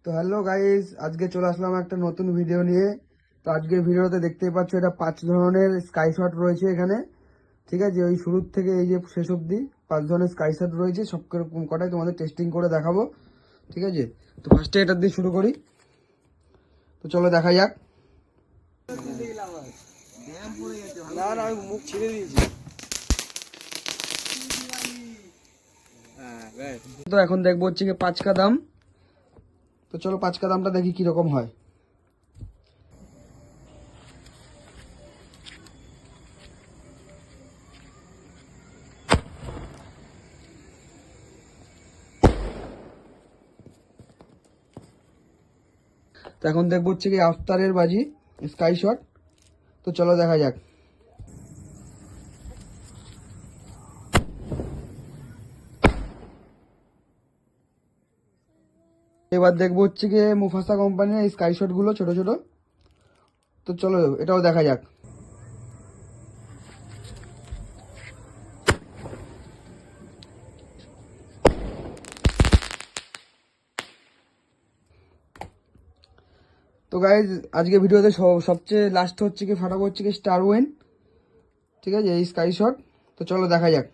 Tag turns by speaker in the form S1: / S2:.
S1: তো hello guys, আজকে চলে আসলাম একটা নতুন ভিডিও নিয়ে। তো আজকের ভিডিওতে দেখতেই পাচ্ছ, এটা 5 ধরনের স্কাই শট রয়েছে এখানে। ঠিক আছে, ওই শুরুর থেকে এই যে শেষ অবধি 5 ধরনের স্কাই শট রয়েছে। সব কটাই তোমাদের টেস্টিং করে দেখাবো। ঠিক আছে, তো ফার্স্টে এটা দিয়ে শুরু করি। তো চলো দেখা যাক।
S2: আমি মুখ ছিঁড়ে দিয়েছি।
S1: তো এখন দেখবো হচ্ছে কি 5 কাদাম। তো চলো 5 কাদামটা দেখি কিরকম হয়। তো এখন দেখবো হচ্ছে কি আফতারের বাজি স্কাই শট। তো চলো দেখা যাক। এবার দেখবো হচ্ছে কি মুফাসা কোম্পানির স্কাই শট গুলো ছোট ছোট। তো চলো এটাও দেখা যাক। তো গাইজ আজকে ভিডিওতে সবচেয়ে লাস্ট হচ্ছে কি ফাটাবো হচ্ছে কি স্টার ওয়েন। ঠিক আছে, এই স্কাই শট। তো চলো দেখা যাক।